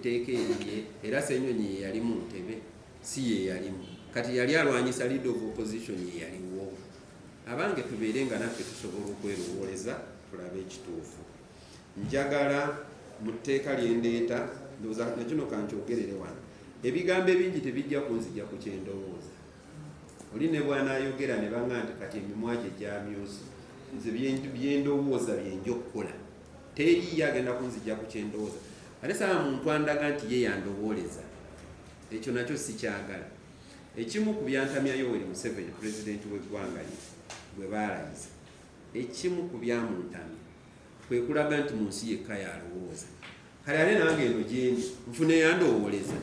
etteeka eriye era Ssenyonyi ye yali mu ntebe si ye yalimu kati yali alwanyisa leader of opposition ye yaliwo. Abange tubeere nga naffe tusobola okwerowoleza tulabe ekituufu. Njagala mu tteeka lye ndeeta ndowooza nakino kankyogerere wano, ebigambo ebingi tebijja kunzija ku kyendowooza. Oli ne bw'anaayogera ne baŋŋamba nti kati emimwa gye gyamyusa, nze byendowooza byenja okukola, teriiyo agenda kunzija ku kyendowooza. Ate saba muntu andaga nti ye yandowooleza, ekyo nakyo sikyagala. Ekimu ku byantamya Yoweri Museveni pulezidenti w'eggwanga bwe baalayiza, ekimu ku byamuntamya kwe kulaga nti mu nsi yekka yalowooza. Kale ate nange eno gyendi nfune yandowooleza,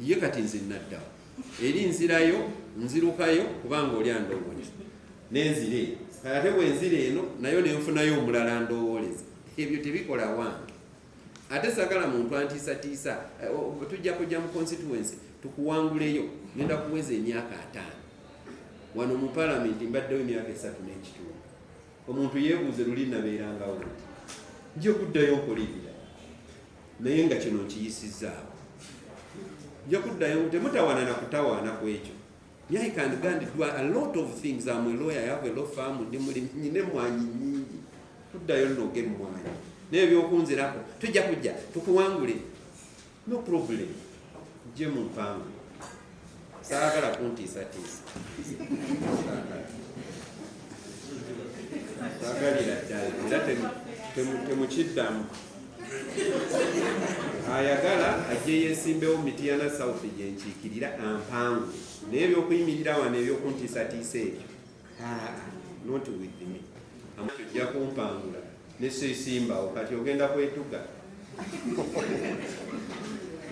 ye kati nze naddawo eri nzirayo nzirukayo kubanga oli andowooleza nenzire, kale ate bwenzira eno nayo nenfunayo omulala ndowooleza. Ebyo tebikola wange. Ate sagala muntu antiisatiisa, tujja kujja mu constituency tukuwanguleyo ngenda kuweza emyaka 5 wano mu parliament mbaddewo emyaka 3 n'ekitundu. Omuntu yeebuuze luli nabeerangawo nti nja kuddayo nkolirira naye nga kino nkiyisizaawo, nja kuddayo temutawaana na kutawaana ku ekyo. I can do a lot of things. I'm a lawyer, I have a law firm, nyine mwanyi nyingi. Kuddayo nogera mwanyi n'ebyokunzirako tujja kujja tukuwangule, no problem, nje mu mpango. Saagala kuntiisatiisa, saagalira ddala era temukiddamu. Ayagala ajje yeesimbewo Mityana South gye nkiikirira ampangu, n'ebyokuyimirira wano ebyokuntiisatiisa ebyo not with me. Tujja kumpangula neseesimbawo kati ogenda kwetuga.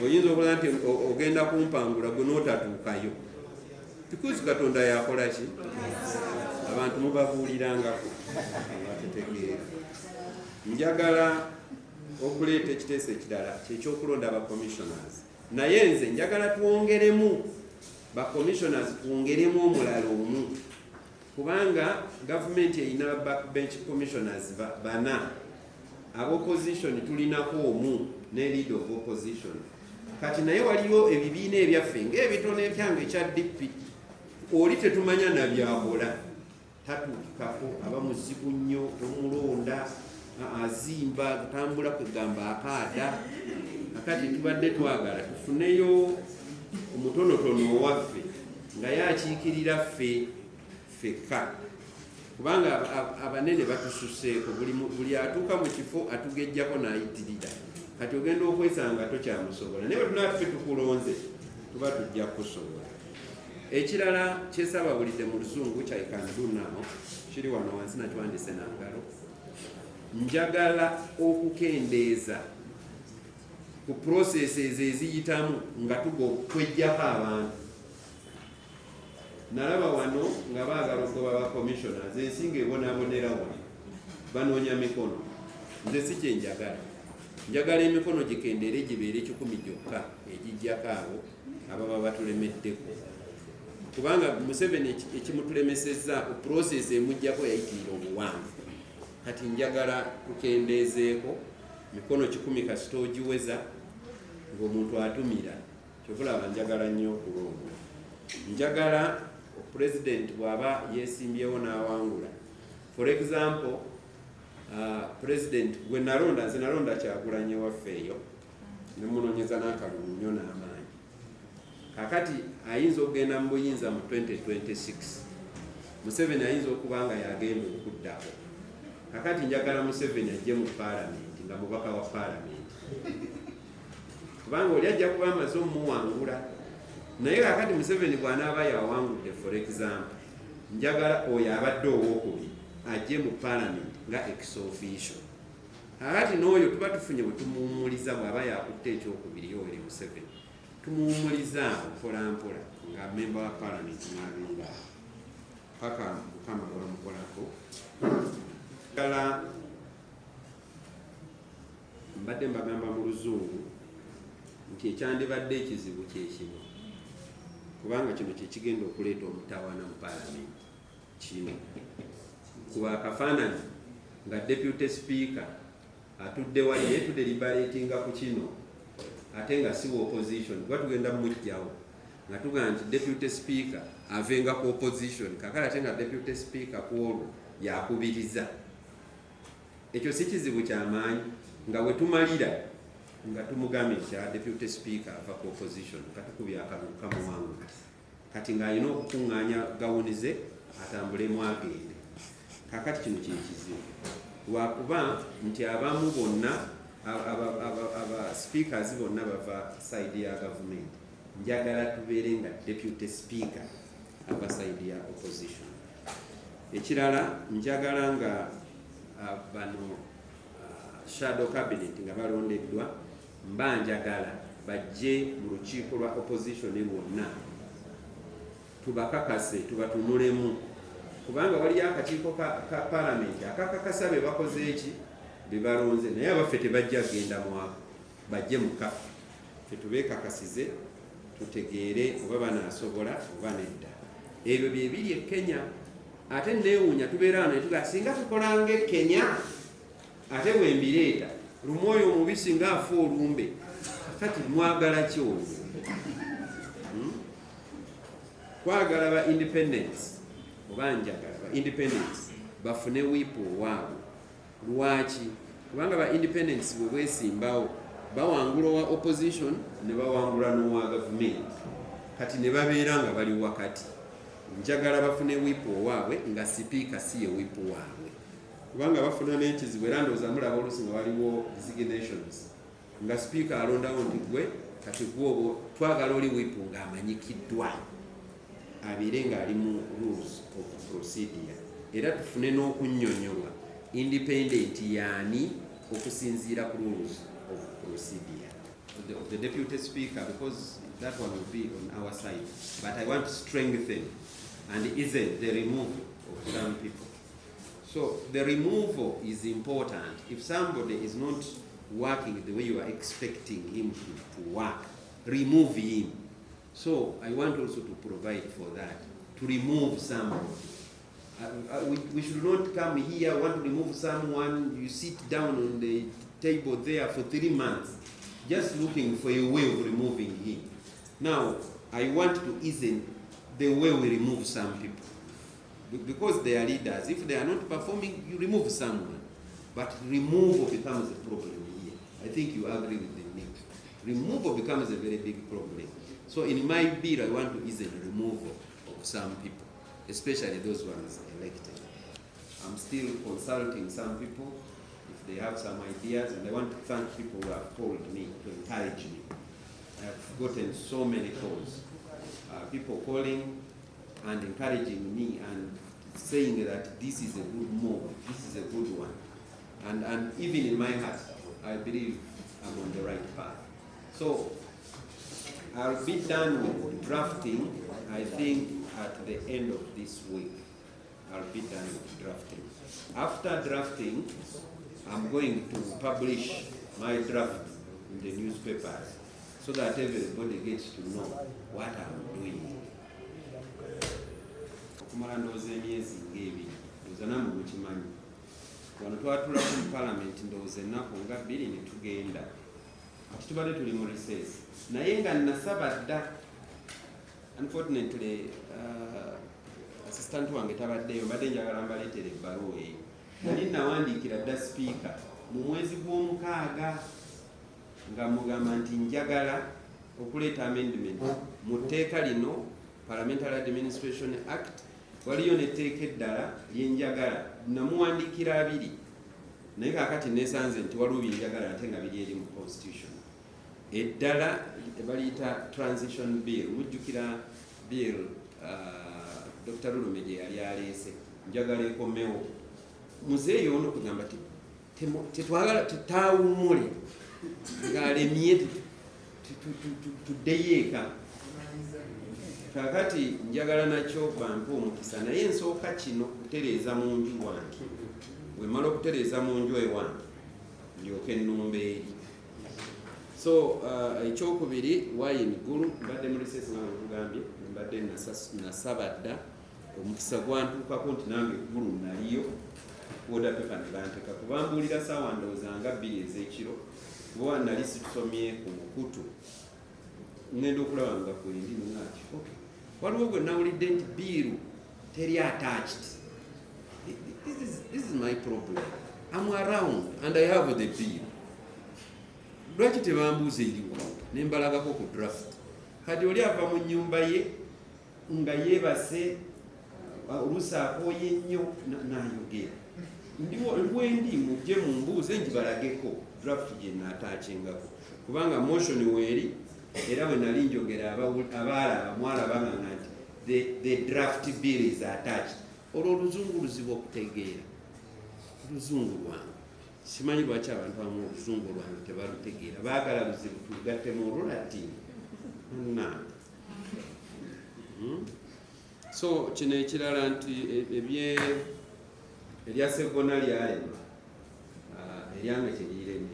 Oyinza okuba nti ogenda kumpangula gwe n'otatuukayo because Katonda yakola ki? Abantu mubabuulirangako abatetegeera. Njagala okuleeta ekiteeso ekirala kyekyokulonda ba commissioners, naye nze njagala twongeremu ba commissioners, twongeremu omulala omu, kubanga gavumenti erina backbench commissioners bana, ab'opposition tulinako omu ne leader of opposition. Kati naye waliwo ebibiina ebyaffe ng'ebitono ebyange ekya DP, oli tetumanya nabyakola, tatuukikako, aba muzibu nnyo, tomulonda, azimba kutambula kwegamba akaada. Akati tubadde twagala tufuneyo omutonotono owaffe nga yakiikirira ffekka, kubanga abanene batususeeko, buli atuuka mu kifo atugejjako n'ayitirira. Kati ogenda okwesanga tokyamusobola, naye tunaffe tukulonze tuba tujja kusobola. Ekirala kyesababulidde mu Luzungu kyaikandunawo kiri wano wansi nakiwandise na ngalo. Njagala okukendeeza ku processes eziyitamu nga twejjako abantu. Nalaba wano nga baagala okugoba ba commissioners, ensinga ebonaabonera wano banoonya mikono. Nze si kye njagala. Njagala emikono gikendeere gibeere 10 gyokka egijjako abo ababa batulemeddeko, kubanga Museveni ekimutulemesezza ku process emujjako yayitirira obuwanvu. Kati njagala tukendeezeeko mikono 10 kasita ogiweza ng'omuntu atumira, kyovulaba njagala nnyo okulonda. Njagala president bw'aba yeesimbyewo n'awangula, for example president gwe nalonda, nze nalonda Kyagulanyi waffe eyo ne munoonyeza n'akalulu nnyo n'amaanyi. Kakati ayinza okugenda mu buyinza mu 2026, Museveni ayinza okuba nga yagenda okuddako. Kakati njagala Museveni ajje mu parliament nga mubaka wa parliament, kubanga oli ajja kuba amaze omuwangula. Naye kakati Museveni bw'anaaba yawangudde, for example, njagala oyo abadde owookubiri ajje mu parliament nga ex officio. Kakati n'oyo tuba tufunye bwe tumuwumuliza bw'aba yakutte ekyokubiri Yoweri Museveni, tumuwumuliza mpola mpola nga member wa parliament n'abeera paka Mukama bw'amukolako. Kala mbadde mbagamba mu Luzungu nti ekyandibadde ekizibu kyekino, kubanga kino kyekigenda okuleeta omutawaana mu parliament. Kino kuba akafaananyi nga deputy speaker atudde wali yetudeliberatinga ku kino, ate nga si opposition kuba tugenda mujjawo nga tugaa nti deputy speaker avenga ku opposition kakala ate nga deputy speaker ku olwo yakubiriza. Ekyo si kizibu kyamaanyi nga bwe tumalira nga tumugambye kya deputy speaker ava ku opposition katukubya kamuwangu kati ng'alina okukuŋŋaanya gawunize atambulemu agende. Kakati kino kyekizibu lwakuba nti abamu bonna aba speakers bonna bava side ya government. Njagala tubeere nga deputy speaker ava side ya opposition. Ekirala njagala nga bano shadow cabinet nga balondeddwa mba njagala bajje mu lukiiko lwa opposition bonna tubakakase tubatunulemu kubanga waliyo akakiiko ka parliament akakakasa be bakoze eki be balonze naye abaffe tebajja genda mwaka bajje mukafu tetubeekakasize tutegeere oba banaasobola oba nedda. Ebyo bye biri e Kenya. Ate neewuunya tubeera wano netugaa singa tukolanga e Kenya ate bwe mbireeta lumwoyo omubisi ng'afa olumbe kati mwagala ki olwo? Kwagala ba independence oba njagala ba independence bafune wiipu owaabwe. Lwaki? Kubanga ba independence bwe bwesimbawo bawangula owa opposition ne bawangula n'owa government kati ne babeera nga bali wakati. Njagala bafune wiipu owaabwe nga sipiika si ye wiipu waabwe kubanga bafuna n'ekizibu era ndowooza mulaba oluusi nga waliwo designations nga sipiika alondawo nti gwe kati gwobo twagala oli wiipu ng'amanyikiddwa abeere ng'ali mu rules of procedure era tufune n'okunnyonnyolwa independent yaani okusinziira ku rules of procedure of the deputy speaker because that one will be on our side but I want to strengthen and isn't the removal of some people. So the removal is important. If somebody is not working the way you are expecting him to work, remove him. So I want also to provide for that, to remove somebody. We should not come here, want to remove someone, you sit down on the table there for 3 months, just looking for a way of removing him. Now, I want to ease the way we remove some people. Because they are leaders, if they are not performing, you remove someone. But removal becomes a problem here. I think you agree with me. Removal becomes a very big problem. So in my bill, I want to ease the removal of some people, especially those ones elected. I'm still consulting some people if they have some ideas, and I want to thank people who have called me to encourage me. I've gotten so many calls. People calling and encouraging me and saying that this is a good move, this is a good one. And even in my heart, I believe I'm on the right path. So I'll be done with drafting, I think, at the end of this week. I'll be done with drafting. After drafting, I'm going to publish my draft in the newspapers so that everybody gets to know what I'm doing. Okumala ndowooza emyezi ng'ebiri ndowooza namwe mukimanyi wano twatula ku parliament ndowooza ennaku nga 2 ne tugenda ati tubadde tuli mu recess naye nga nasaba dda unfortunately assistant wange tabaddeyo mbadde njagala mbaleetera ebbaluwa eyo nali nawandiikira dda speaker mu mwezi gw'omukaaga nga mugamba nti njagala okuleeta amendment mu tteeka lino Parliamentary Administration Act waliyo netteeka eddala lyenjagala namuwandiikira 2 naye kaakati nesanze nti waliwo byenjagala ate nga biri eri mu constitution eddala baliyita transition bill mujjukira bill Dr. Lumu gye yali aleese njagala ekomewo muzeeyi ono kugamba tetwagala tutaawumule ng'alemye tuddeyo eka kakati njagala nakyo bampe omukisa naye nsooka kino kutereeza mu nju wange bwe mala okutereeza mu nju ewange ndyoke ennumba eri so ekyokubiri waayo emigulu mbadde mu recess nga nkugambye mbadde nasaba dda omukisa gwantuukako nti nange eggulu naliyo oda pepa ne banteka kubambuulira saawa ndowooza nga 2 ez'ekiro bwa nali situsomye ku mukutu ngenda okulaba nga kulindi naki waliwo gwe nawulidde nti biiru teri attached. This is my problem. I'm around and I have the bill. Lwaki tebambuuza eriwo ne mbalagako ku draft. Kati oli ava mu nnyumba ye nga yeebase oluusi akooye nnyo n'ayogera. Lwendi mujje mumbuuze ngibalageko draft gye naatakyengako kubanga motion weeri era bwe nali njogera mwalabanga nti the draft bill is attached. Olwo oluzungu luzibu okutegeera. Oluzungu lwange simanyi lwaki abantu abamu oluzungu lwange tebalutegeera, baagala luzibu tugatte mu Lulatini. So kino ekirala nti erya Segona lyalema eryange terireme,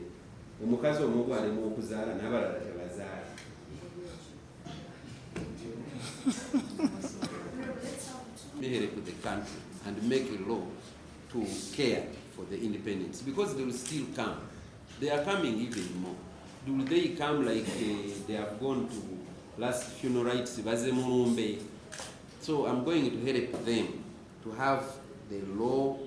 omukazi omu bw'alema okuzaala n'abalala tebazaala. Help the country and make a law to care for the independence, because they will still come. They are coming even more. Do they come like they have gone to last funeral rites? So I'm going to help them to have the law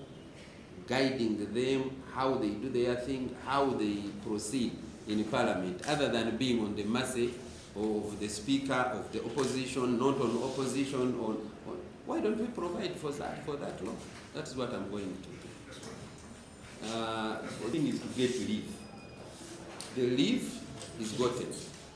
guiding them, how they do their thing, how they proceed in parliament, other than being on the mercy of the speaker of the opposition, not on opposition. Why don't we provide for that law? That's what I'm going to do. The thing is to get leave. The leave is gotten.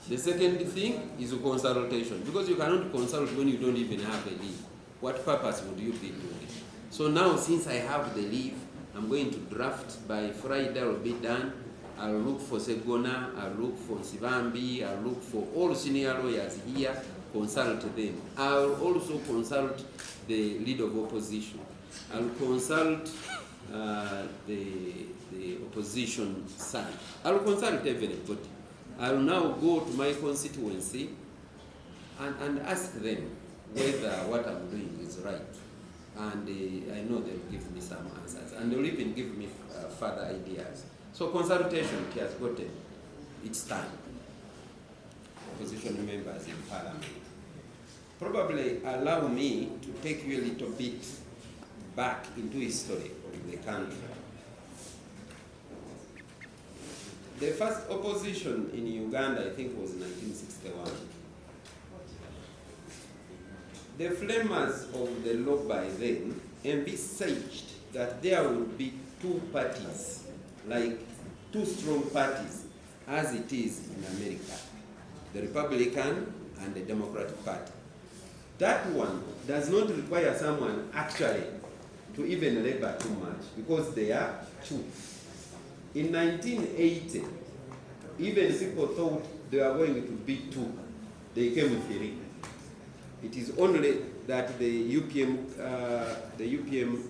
The second thing is a consultation, because you cannot consult when you don't even have a leave. What purpose would you be doing? So now, since I have the leave, I'm going to draft. By Friday it will be done. I'll look for Segona, I'll look for Sivambi, I'll look for all senior lawyers here, consult them. I'll also consult the leader of opposition. I'll consult the opposition side. I'll consult everybody. I'll now go to my constituency and ask them whether what I'm doing is right. And I know they'll give me some answers. And they'll even give me further ideas. So consultation, it has gotten its time. Opposition members in parliament. Probably allow me to take you a little bit back into history of the country. The first opposition in Uganda, I think, was 1961. The framers of the law by then envisaged that there would be two parties, like two strong parties, as it is in America, the Republican and the Democratic Party. That one does not require someone actually to even labor too much, because they are two. In 1980, even people thought they were going to be two. They came with three. It is only that the UPM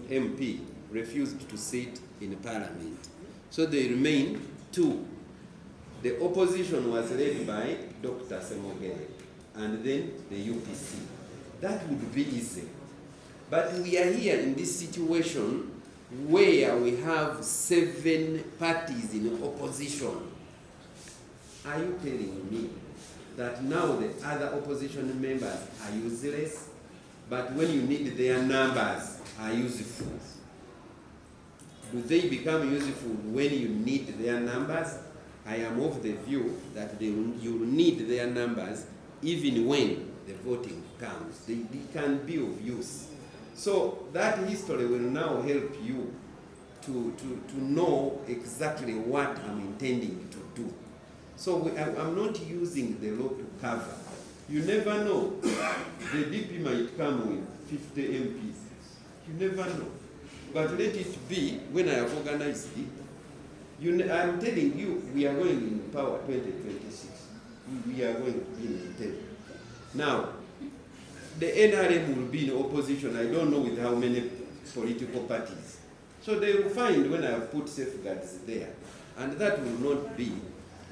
MP refused to sit in parliament. So they remained two. The opposition was led by Dr. Semogere and then the UPC. That would be easy. But we are here in this situation where we have 7 parties in opposition. Are you telling me that now the other opposition members are useless, but when you need their numbers are useful? Do they become useful when you need their numbers? I am of the view that you need their numbers even when the voting comes. They can be of use. So that history will now help you to know exactly what I'm intending to do. So I'm not using the law to cover. You never know. The DP might come with 50 MPs. You never know. But let it be when I have organized it. I'm telling you, we are going in power 2026. We are going to be in the table. Now, the NRM will be in opposition, I don't know with how many political parties. So they will find when I have put safeguards there. And that will not be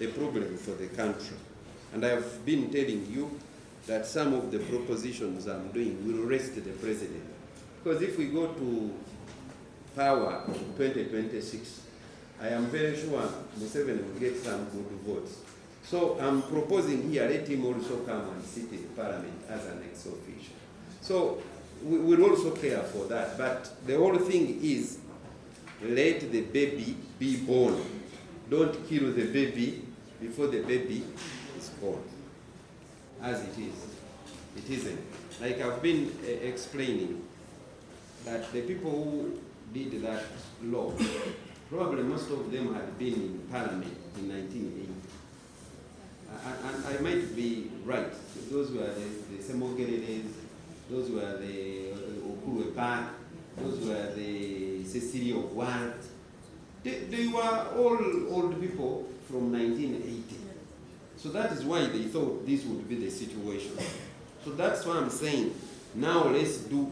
a problem for the country. And I have been telling you that some of the propositions I'm doing will rest the president. Because if we go to power in 2026, I am very sure Museveni will get some good votes. So I'm proposing here, let him also come and sit in parliament as an ex-official. So we will also care for that. But the whole thing is, let the baby be born. Don't kill the baby before the baby is born. As it is. It isn't. Like I've been explaining, that the people who did that law, probably most of them had been in parliament in 1980. And I might be right. Those were the Semogeredes, those were the Okuberaawo, those were the siri of one. They were all old people from 1980. So that is why they thought this would be the situation. So that's why I'm saying, now let's do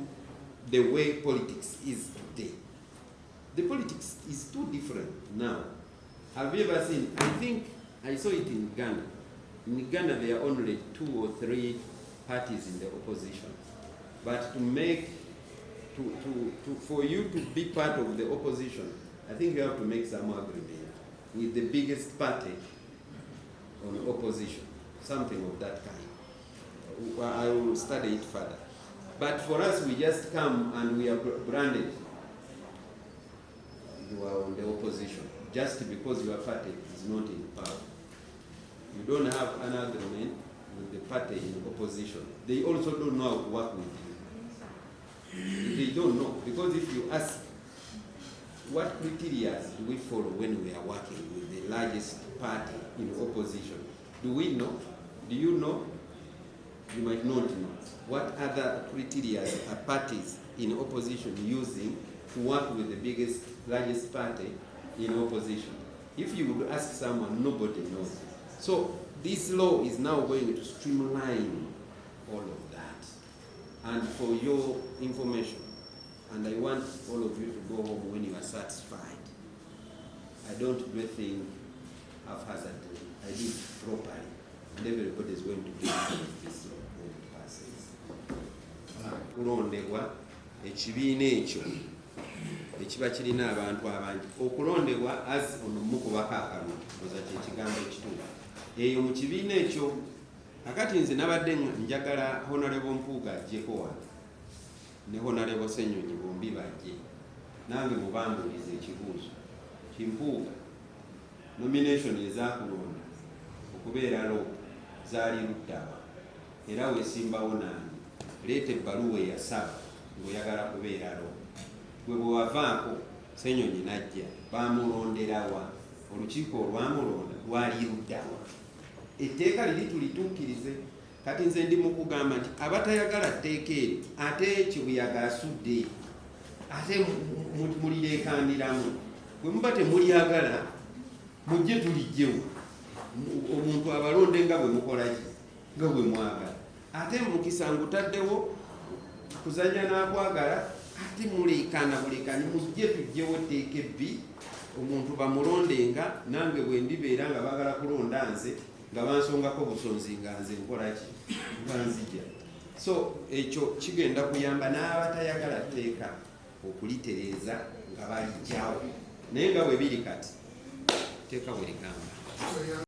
the way politics is today. The politics is too different now. Have you ever seen, I think I saw it in Ghana. In Ghana there are only 2 or 3 parties in the opposition. But to make, for you to be part of the opposition, I think you have to make some agreement with the biggest party on opposition, something of that kind. I will study it further. But for us, we just come and we are branded. You are on the opposition, just because your party is not in power. You don't have an agreement with the party in opposition. They also don't know how to work with you. They don't know, because if you ask, what criteria do we follow when we are working with the largest party in opposition? Do we know? Do you know? You might not know. What other criteria are parties in opposition using to work with the biggest, largest party in opposition? If you would ask someone, nobody knows. So this law is now going to streamline all of that. And for your information, and I want all of you to go home when you are satisfied. I don't do a thing haphazardly. I do it properly. And everybody is going to be this law when it passes. Kulondebwa ekibiina ekyo ekiba kirina abantu abangi. Okulondebwa as ono mukubako akalulu oza kyekigambo ekituufu. Eyo mu kibiina ekyo akati nze nabadde njagala Honorable Mpuuga ajjeko wano ne Honorable Ssenyonyi bombi bajje nange mubambulize ekibuuzo. Kimpuuga nomination ezaakulonda okubeerawo zaali luddawa era weesimbawo nange leeta ebbaluwa eyasaba ng'oyagala kubeerawo. Gwe bwe wavaako Ssenyonyi najja baamulonderawa, olukiiko olwamulonda lwali luddawa. Etteeka liri tulituukirize. Kati nze ndi mu kugamba nti abatayagala tteeka eryo ate kibuyaga asudde ate mulirekaniramu. Bwe muba temulyagala mujje tulijjewo, omuntu abalonde nga bwe mukolaki nga bwe mwagala. Ate mukisa ngutaddewo kuzanya n'akwagala ate mulekana mujje tujjewo etteeka ebbi omuntu bamulondenga nange bwe ndibeera nga bagala kulonda nze nga bansongako busonzi nga nze nkolaki banzija. So ekyo kigenda kuyamba n'abatayagala tteeka okulitereeza nga balijjawo, naye nga bwe biri kati tteeka bwe ligamba.